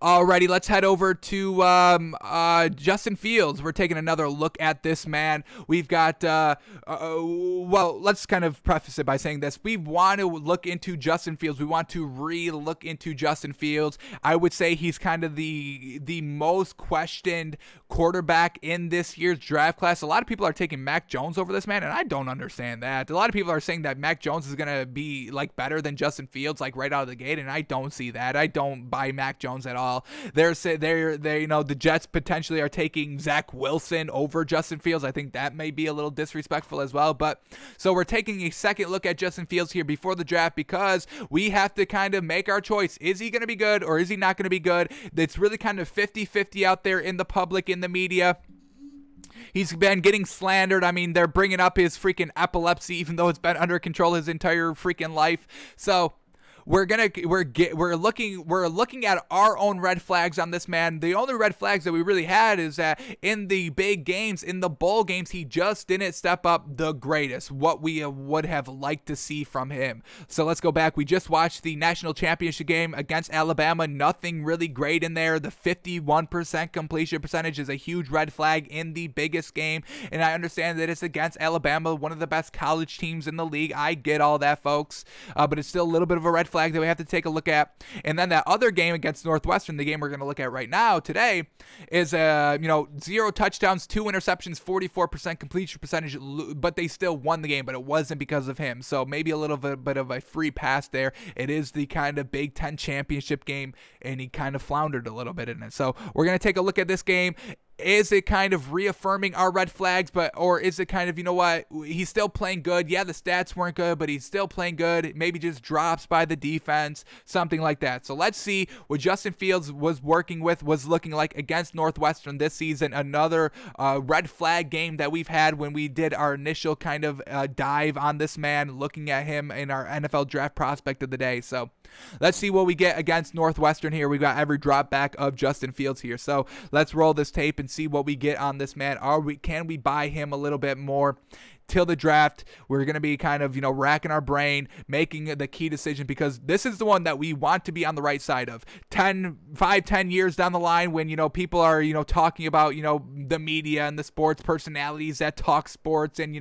Alrighty, let's head over to Justin Fields. We're taking another look at this man. We've got, well, let's kind of preface it by saying this. We want to look into Justin Fields. We want to re-look into Justin Fields. I would say he's kind of the most questioned quarterback in this year's draft class. A lot of people are taking Mac Jones over this man, and I don't understand that. A lot of people are saying that Mac Jones is going to be like better than Justin Fields like right out of the gate, and I don't see that. I don't buy Mac Jones at all. They're the Jets potentially are taking Zach Wilson over Justin Fields. I think that may be a little disrespectful as well. But so we're taking a second look at Justin Fields here before the draft because we have to kind of make our choice. Is he going to be good or is he not going to be good? It's really kind of 50-50 out there in the public, in the media. He's been getting slandered. I mean, they're bringing up his freaking epilepsy, even though it's been under control his entire freaking life. So we're looking at our own red flags on this man. The only red flags that we really had is that in the big games, in the bowl games, he just didn't step up the greatest, what we would have liked to see from him. So let's go back. We just watched the national championship game against Alabama. Nothing really great in there. The 51% completion percentage is a huge red flag in the biggest game, and I understand that it's against Alabama, one of the best college teams in the league. I get all that, folks, but it's still a little bit of a red flag that we have to take a look at. And then that other game against Northwestern, the game we're going to look at right now today, is 0 touchdowns, 2 interceptions, 44% completion percentage, but they still won the game, but it wasn't because of him. So maybe a little bit of a free pass there. It is the kind of Big Ten championship game, and he kind of floundered a little bit in it. So we're going to take a look at this game. Is it kind of reaffirming our red flags, or is it kind of, you know what, he's still playing good? Yeah, the stats weren't good, but he's still playing good. Maybe just drops by the defense, something like that. So let's see what Justin Fields was looking like against Northwestern this season. Another red flag game that we've had when we did our initial kind of dive on this man, looking at him in our NFL draft prospect of the day. So let's see what we get against Northwestern here. We've got every drop back of Justin Fields here. So let's roll this tape and see what we get on this man. Can we buy him a little bit more till the draft? We're going to be kind of, racking our brain, making the key decision, because this is the one that we want to be on the right side of. 10 years down the line when, people are, talking about, the media and the sports personalities that talk sports and,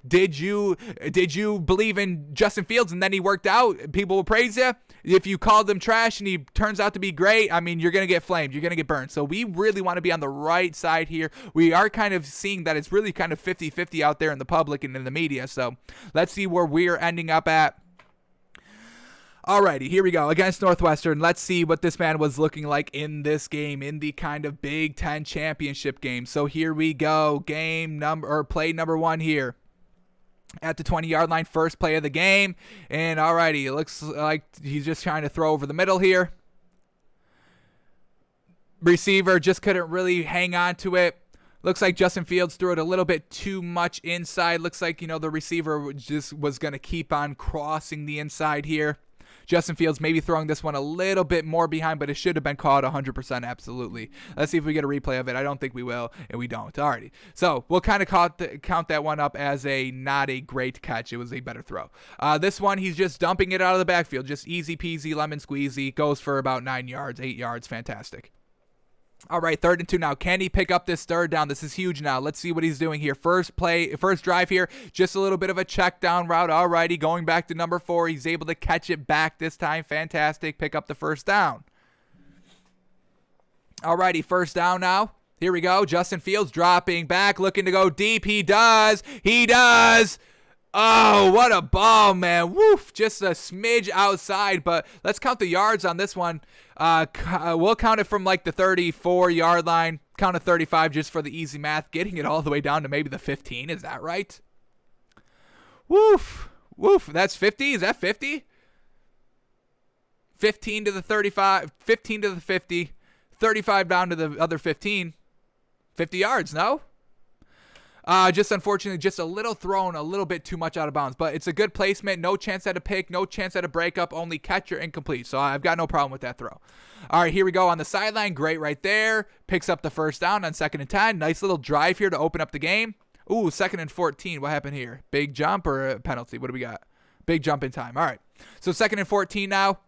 did you believe in Justin Fields and then he worked out? People will praise you. If you called him trash and he turns out to be great, I mean, you're going to get flamed. You're going to get burned. So we really want to be on the right side here. We are kind of seeing that it's really kind of 50-50 out there in the public and in the media. So let's see where we're ending up at. Alrighty, here we go. Against Northwestern, let's see what this man was looking like in this game, in the kind of Big Ten championship game. So here we go. Play number 1 here. At the 20-yard line, first play of the game. And alrighty, it looks like he's just trying to throw over the middle here. Receiver just couldn't really hang on to it. Looks like Justin Fields threw it a little bit too much inside. Looks like, the receiver just was going to keep on crossing the inside here. Justin Fields maybe throwing this one a little bit more behind, but it should have been caught 100%, absolutely. Let's see if we get a replay of it. I don't think we will, and we don't. Alrighty. So we'll kind of count that one up as not a great catch. It was a better throw. This one, he's just dumping it out of the backfield. Just easy peasy, lemon squeezy. Goes for about 9 yards, 8 yards. Fantastic. All right, 3rd and 2 now. Can he pick up this 3rd down? This is huge now. Let's see what he's doing here. First drive here. Just a little bit of a check down route. All righty, going back to number 4. He's able to catch it back this time. Fantastic. Pick up the 1st down. All righty, 1st down now. Here we go. Justin Fields dropping back, looking to go deep. He does. Oh, what a ball, man. Woof. Just a smidge outside, but let's count the yards on this one. We'll count it from like the 34-yard line. Count to 35 just for the easy math. Getting it all the way down to maybe the 15. Is that right? Woof. That's 50? Is that 50? 15 to the 35. 15 to the 50. 35 down to the other 15. 50 yards, no? Just unfortunately, just a little thrown, a little bit too much out of bounds. But it's a good placement. No chance at a pick. No chance at a breakup. Only catcher incomplete. So I've got no problem with that throw. All right, here we go on the sideline. Great right there. Picks up the 1st down on 2nd and 10. Nice little drive here to open up the game. Ooh, 2nd and 14. What happened here? Big jump or a penalty? What do we got? Big jump in time. All right. So 2nd and 14 now.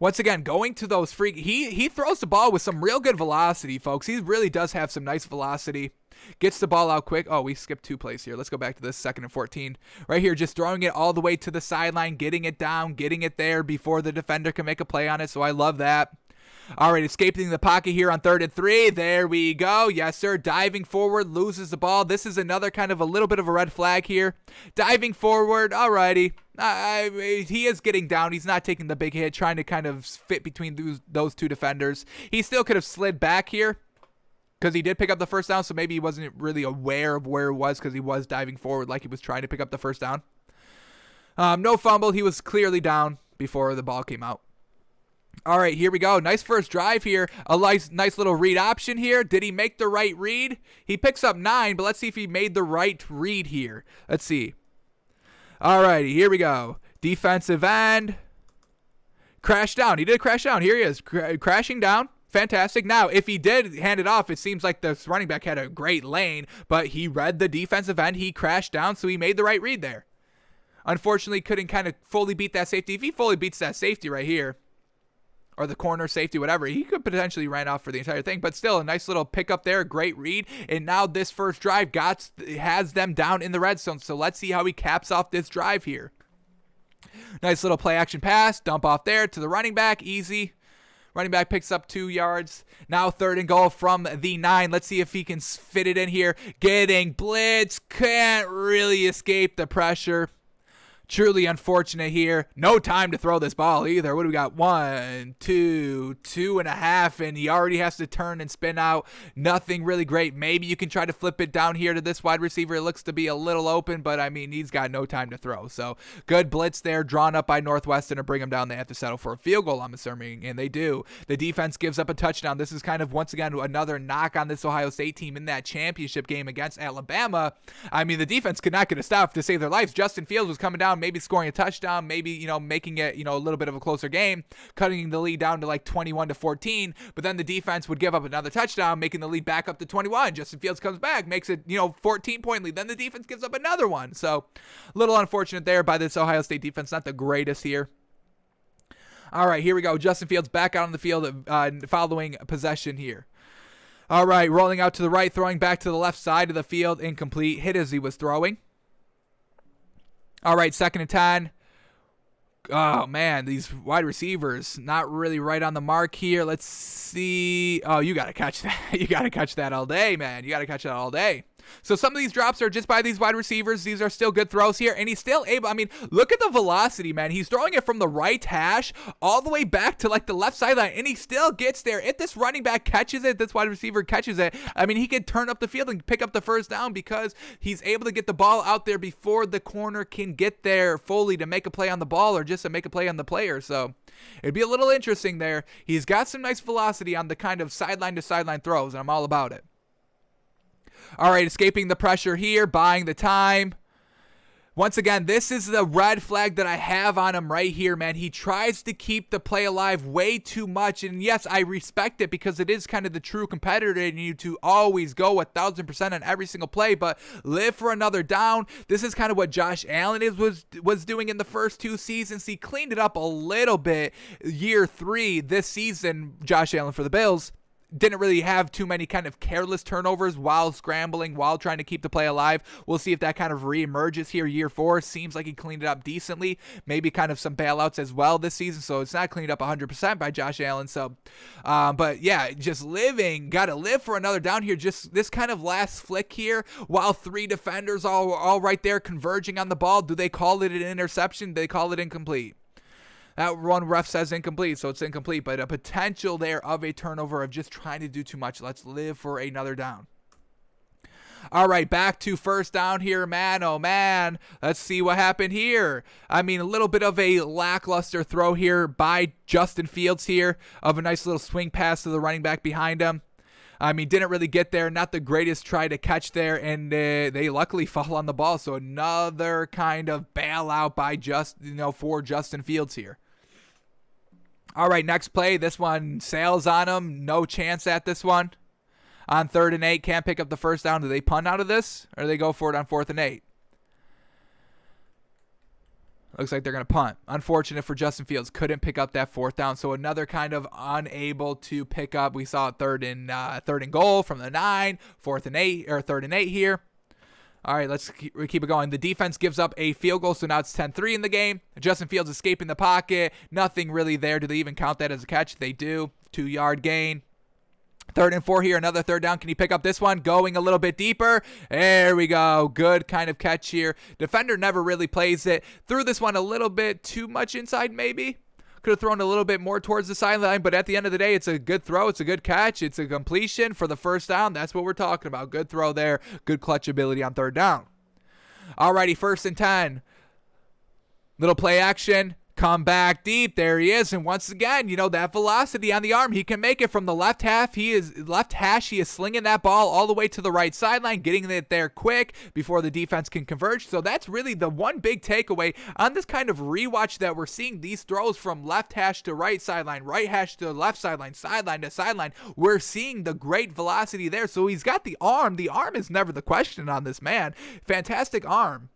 Once again, going to those free, he throws the ball with some real good velocity, folks. He really does have some nice velocity. Gets the ball out quick. Oh, we skipped 2 plays here. Let's go back to this 2nd and 14. Right here, just throwing it all the way to the sideline, getting it down, getting it there before the defender can make a play on it. So I love that. All right, escaping the pocket here on 3rd and 3. There we go. Yes, sir. Diving forward, loses the ball. This is another kind of a little bit of a red flag here. Diving forward. All righty. He is getting down. He's not taking the big hit, trying to kind of fit between those 2 defenders. He still could have slid back here, because he did pick up the first down, so maybe he wasn't really aware of where it was because he was diving forward like he was trying to pick up the first down. No fumble. He was clearly down before the ball came out. All right, here we go. Nice first drive here. A nice little read option here. Did he make the right read? He picks up 9, but let's see if he made the right read here. Let's see. All righty, here we go. Defensive end. Crash down. He did crash down. Here he is, crashing down. Fantastic. Now, if he did hand it off, it seems like the running back had a great lane, but he read the defensive end. He crashed down, so he made the right read there. Unfortunately, couldn't kind of fully beat that safety. If he fully beats that safety right here, or the corner safety, whatever, he could potentially run off for the entire thing. But still, a nice little pickup there, great read. And now this first drive has them down in the red zone. So let's see how he caps off this drive here. Nice little play action pass, dump off there to the running back, easy. Running back picks up 2 yards. Now 3rd and goal from the 9. Let's see if he can fit it in here. Getting blitz. Can't really escape the pressure. Truly unfortunate here. No time to throw this ball either. What do we got? 1, 2, 2.5, and he already has to turn and spin out. Nothing really great. Maybe you can try to flip it down here to this wide receiver. It looks to be a little open, but I mean, he's got no time to throw. So good blitz there, drawn up by Northwestern to bring him down. They have to settle for a field goal, I'm assuming, and they do. The defense gives up a touchdown. This is kind of, once again, another knock on this Ohio State team in that championship game against Alabama. I mean, the defense could not get a stop to save their lives. Justin Fields was coming down, maybe scoring a touchdown, maybe, making it, a little bit of a closer game, cutting the lead down to like 21-14, but then the defense would give up another touchdown, making the lead back up to 21. Justin Fields comes back, makes it, 14-point lead. Then the defense gives up another one. So a little unfortunate there by this Ohio State defense. Not the greatest here. All right, here we go. Justin Fields back out on the field following possession here. All right, rolling out to the right, throwing back to the left side of the field, incomplete. Hit as he was throwing. All right, 2nd and 10. Oh, man, these wide receivers not really right on the mark here. Let's see. Oh, you got to catch that. You got to catch that all day, man. You got to catch that all day. So some of these drops are just by these wide receivers. These are still good throws here, and he's still able. I mean, look at the velocity, man. He's throwing it from the right hash all the way back to like the left sideline, and he still gets there. If this running back catches it, this wide receiver catches it, I mean, he could turn up the field and pick up the first down because he's able to get the ball out there before the corner can get there fully to make a play on the ball or just to make a play on the player. So it'd be a little interesting there. He's got some nice velocity on the kind of sideline to sideline throws, and I'm all about it. All right, escaping the pressure here, buying the time. Once again, this is the red flag that I have on him right here, man. He tries to keep the play alive way too much. And yes, I respect it because it is kind of the true competitor in you to always go 1,000% on every single play, but live for another down. This is kind of what Josh Allen was doing in the first 2 seasons. He cleaned it up a little bit year 3 this season, Josh Allen for the Bills. Didn't really have too many kind of careless turnovers while scrambling, while trying to keep the play alive. We'll see if that kind of reemerges here year 4. Seems like he cleaned it up decently. Maybe kind of some bailouts as well this season, so it's not cleaned up 100% by Josh Allen. So, but yeah, just got to live for another down here. Just this kind of last flick here while 3 defenders all right there converging on the ball. Do they call it an interception? Do they call it incomplete? That one ref says incomplete, so it's incomplete, but a potential there of a turnover of just trying to do too much. Let's live for another down. All right, back to first down here, man. Oh, man. Let's see what happened here. I mean, a little bit of a lackluster throw here by Justin Fields here of a nice little swing pass to the running back behind him. I mean, didn't really get there. Not the greatest try to catch there, and they luckily fall on the ball. So another kind of bailout by for Justin Fields here. All right, next play. This one sails on him. No chance at this one. On 3rd and 8, can't pick up the first down. Do they punt out of this, or do they go for it on 4th and 8? Looks like they're going to punt. Unfortunate for Justin Fields. Couldn't pick up that fourth down. So another kind of unable to pick up. We saw third and goal from the 9, 3rd and 8 here. All right, let's keep it going. The defense gives up a field goal, so now it's 10-3 in the game. Justin Fields escaping the pocket. Nothing really there. Do they even count that as a catch? They do. 2-yard gain. 3rd and 4 here, another third down. Can he pick up this one? Going a little bit deeper. There we go. Good kind of catch here. Defender never really plays it. Threw this one a little bit too much inside maybe. Could have thrown a little bit more towards the sideline, but at the end of the day, it's a good throw. It's a good catch. It's a completion for the first down. That's what we're talking about. Good throw there. Good clutch ability on 3rd down. Alrighty, 1st and 10. Little play action. Come back deep. There he is. And once again, that velocity on the arm, he can make it from the left hash. He is slinging that ball all the way to the right sideline, getting it there quick before the defense can converge. So that's really the one big takeaway on this kind of rewatch, that we're seeing these throws from left hash to right hash to left sideline to sideline. We're seeing the great velocity there. So he's got the arm. The arm is never the question on this man. Fantastic arm.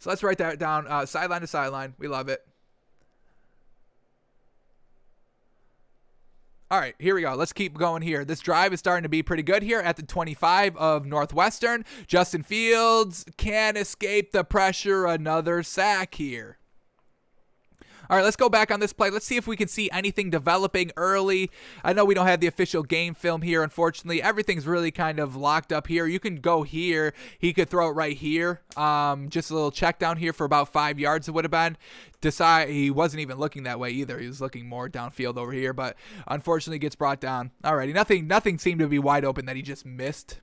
So let's write that down, sideline to sideline. We love it. All right, here we go. Let's keep going here. This drive is starting to be pretty good here at the 25 of Northwestern. Justin Fields can escape the pressure. Another sack here. All right, let's go back on this play. Let's see if we can see anything developing early. I know we don't have the official game film here, unfortunately. Everything's really kind of locked up here. You can go here. He could throw it right here. Just a little check down here for about 5 yards it would have been. He wasn't even looking that way either. He was looking more downfield over here, but unfortunately gets brought down. All righty, nothing seemed to be wide open that he just missed.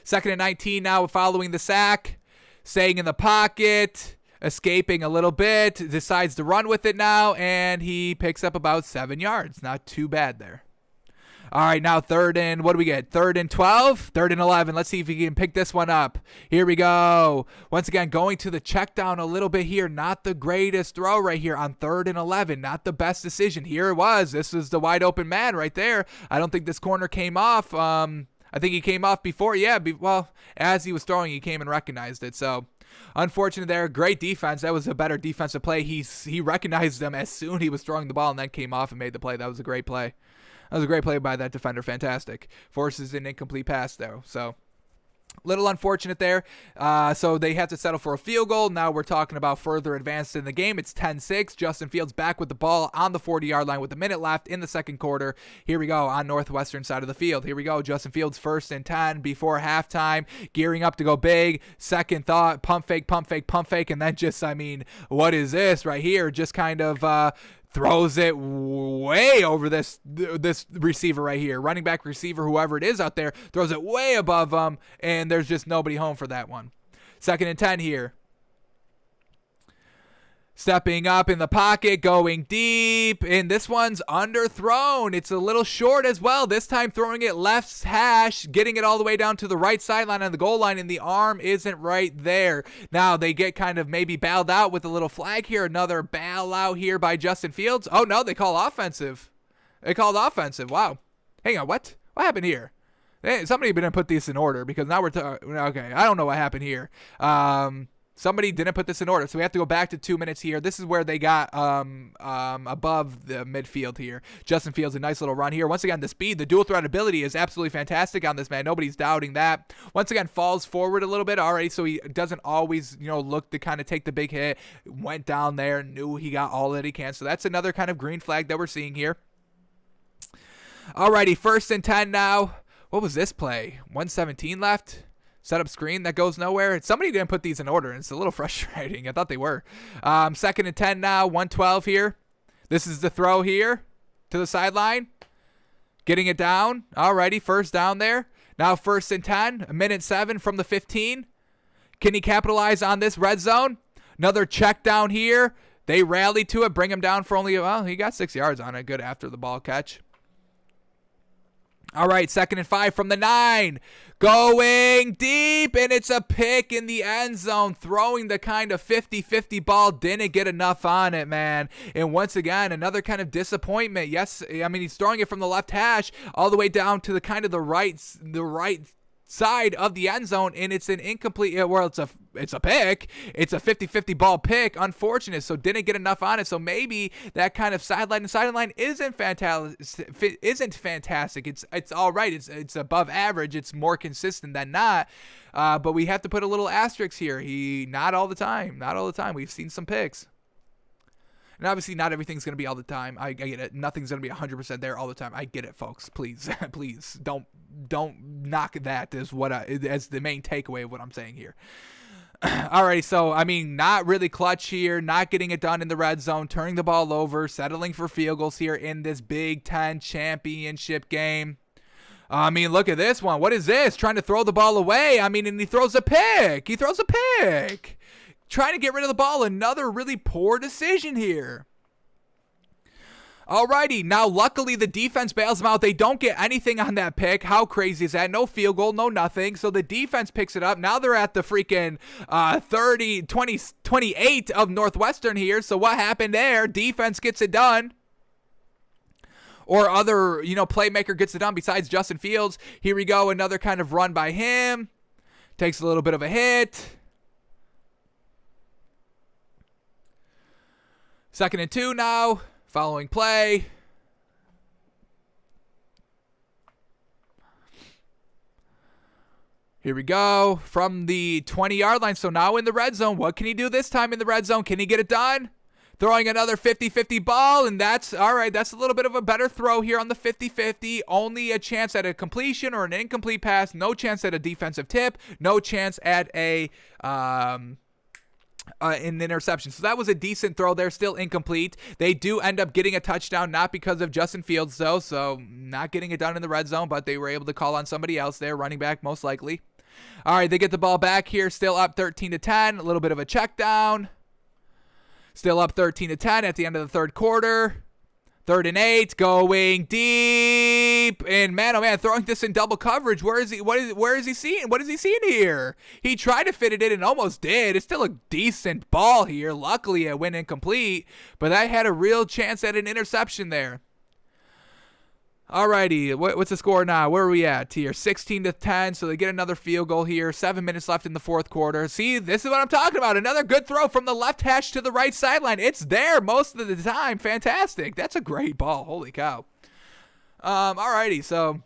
2nd and 19 now following the sack. Staying in the pocket. Escaping a little bit, decides to run with it now, and he picks up about 7 yards. Not too bad there. All right, now 3rd and, what do we get? 3rd and 12? 3rd and 11. Let's see if we can pick this one up. Here we go. Once again, going to the check down a little bit here. Not the greatest throw right here on 3rd and 11. Not the best decision. Here it was. This was the wide open man right there. I don't think this corner came off. I think he came off before. Yeah, well, as he was throwing, he came and recognized it. So, unfortunate there. Great defense. That was a better defensive play. He recognized them as soon he was throwing the ball and then came off and made the play. That was a great play. That was a great play by that defender. Fantastic. Forces an incomplete pass, though. So, little unfortunate there. So they have to settle for a field goal. Now we're talking about further advanced in the game. It's 10-6. Justin Fields back with the ball on the 40-yard line with a minute left in the second quarter. Here we go on Northwestern side of the field. Here we go. Justin Fields 1st and 10 before halftime. Gearing up to go big. Second thought. Pump fake. And then just, what is this right here? Just kind of throws it way over this receiver right here. Running back receiver, whoever it is out there, throws it way above him, and there's just nobody home for that one. 2nd and 10 here. Stepping up in the pocket, going deep, and this one's underthrown. It's a little short as well. This time throwing it left hash, getting it all the way down to the right sideline on the goal line, and the arm isn't right there. Now they get kind of maybe bailed out with a little flag here. Another bailout here by Justin Fields. Oh, no, they call offensive. They called offensive. Wow. Hang on, what? What happened here? Somebody didn't put this in order because now we're okay, I don't know what happened here. Somebody didn't put this in order, so we have to go back to 2 minutes here. This is where they got above the midfield here. Justin Fields, a nice little run here. Once again, the speed, the dual threat ability is absolutely fantastic on this man. Nobody's doubting that. Once again, falls forward a little bit. All right, so he doesn't always, look to kind of take the big hit. Went down there, knew he got all that he can. So that's another kind of green flag that we're seeing here. All righty, 1st and 10 now. What was this play? 1:17 left. Setup screen that goes nowhere. Somebody didn't put these in order, and it's a little frustrating. I thought they were. 2nd and 10 now, 1:12 here. This is the throw here to the sideline. Getting it down. Alrighty, 1st down there. Now 1st and 10, 1:07 from the 15. Can he capitalize on this red zone? Another check down here. They rally to it, bring him down for only, he got 6 yards on it. Good after the ball catch. All right, 2nd and 5 from the 9. Going deep, and it's a pick in the end zone. Throwing the kind of 50-50 ball. Didn't get enough on it, man. And once again, another kind of disappointment. Yes, he's throwing it from the left hash all the way down to the kind of the right side of the end zone, and it's an incomplete, a pick. It's a 50-50 ball pick. Unfortunate. So didn't get enough on it. So maybe that kind of sideline to sideline isn't fantastic. It's all right. It's above average. It's more consistent than not. But we have to put a little asterisk here. Not all the time. Not all the time. We've seen some picks. And obviously, not everything's going to be all the time. I get it. Nothing's going to be 100% there all the time. I get it, folks. Please, please don't knock that as as the main takeaway of what I'm saying here. Alrighty, so I mean, not really clutch here, not getting it done in the red zone, turning the ball over, settling for field goals here in this Big Ten championship game. I mean, look at this one. What is this? Trying to throw the ball away. I mean, and he throws a pick. Trying to get rid of the ball. Another really poor decision here. Alrighty, now luckily the defense bails them out. They don't get anything on that pick. How crazy is that? No field goal, no nothing. So the defense picks it up. Now they're at the freaking 28 of Northwestern here. So what happened there? Defense gets it done. Or other, playmaker gets it done besides Justin Fields. Here we go, another kind of run by him. Takes a little bit of a hit. 2nd and 2 now. Following play. Here we go. From the 20-yard line. So now in the red zone. What can he do this time in the red zone? Can he get it done? Throwing another 50-50 ball, and that's all right. That's a little bit of a better throw here on the 50-50. Only a chance at a completion or an incomplete pass. No chance at a defensive tip. No chance at an interception. So that was a decent throw there, still incomplete. They do end up getting a touchdown, not because of Justin Fields, though, so not getting it done in the red zone, but they were able to call on somebody else there, running back most likely. All right, they get the ball back here, still up 13-10, a little bit of a check down. Still up 13-10 at the end of the third quarter. 3rd and 8, going deep, and man, oh man, throwing this in double coverage. Where is he? Where is he seeing? What is he seeing here? He tried to fit it in and almost did. It's still a decent ball here. Luckily, it went incomplete, but that had a real chance at an interception there. Alrighty, what's the score now? Where are we at here? 16-10, so they get another field goal here. 7 minutes left in the fourth quarter. See, this is what I'm talking about. Another good throw from the left hash to the right sideline. It's there most of the time. Fantastic. That's a great ball. Holy cow. Alrighty, so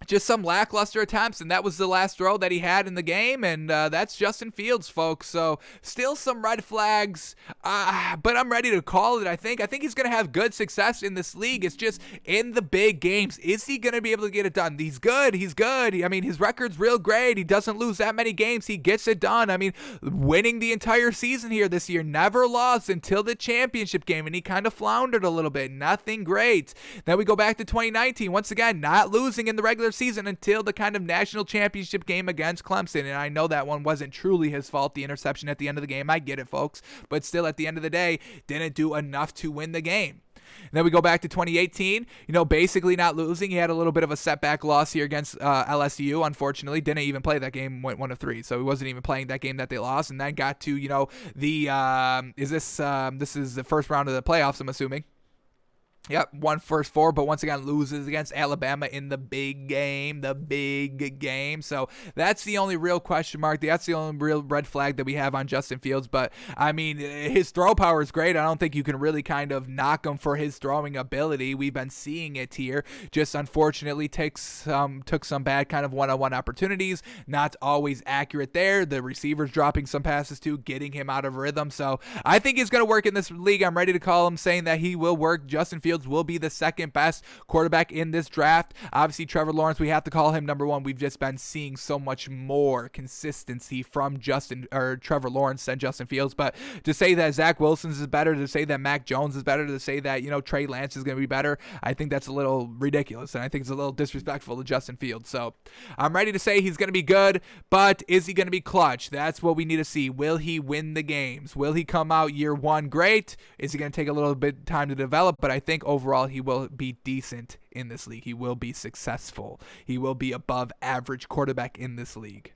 just some lackluster attempts, and that was the last throw that he had in the game, and that's Justin Fields, folks. So still some red flags, but I'm ready to call it. I think he's going to have good success in this league. It's just in the big games, is he going to be able to get it done? He's good. I mean, his record's real great. He doesn't lose that many games. He gets it done. I mean, winning the entire season here this year, never lost until the championship game, and he kind of floundered a little bit. Nothing great. Then we go back to 2019. Once again, not losing in the regular season until the kind of national championship game against Clemson, and I know that one wasn't truly his fault, the interception at the end of the game. I get it, folks, but still at the end of the day, didn't do enough to win the game. And then we go back to 2018, basically not losing. He had a little bit of a setback loss here against LSU, unfortunately. Didn't even play that game, went 1 of 3, so he wasn't even playing that game that they lost, and then got to, this is the first round of the playoffs, I'm assuming. Yep, won first 4, but once again loses against Alabama in the big game. So that's the only real question mark. That's the only real red flag that we have on Justin Fields. But, I mean, his throw power is great. I don't think you can really kind of knock him for his throwing ability. We've been seeing it here. Just unfortunately took some bad kind of one-on-one opportunities. Not always accurate there. The receivers dropping some passes too, getting him out of rhythm. So I think he's going to work in this league. I'm ready to call him, saying that he will work. Justin Fields will be the second best quarterback in this draft. Obviously, Trevor Lawrence, we have to call him number 1. We've just been seeing so much more consistency from Trevor Lawrence than Justin Fields. But to say that Zach Wilson is better, to say that Mac Jones is better, to say that, Trey Lance is going to be better, I think that's a little ridiculous, and I think it's a little disrespectful to Justin Fields. So I'm ready to say he's going to be good, but is he going to be clutch? That's what we need to see. Will he win the games? Will he come out year 1 great? Is he going to take a little bit of time to develop? But I think overall he will be decent in this league. He will be successful. He will be above average quarterback in this league.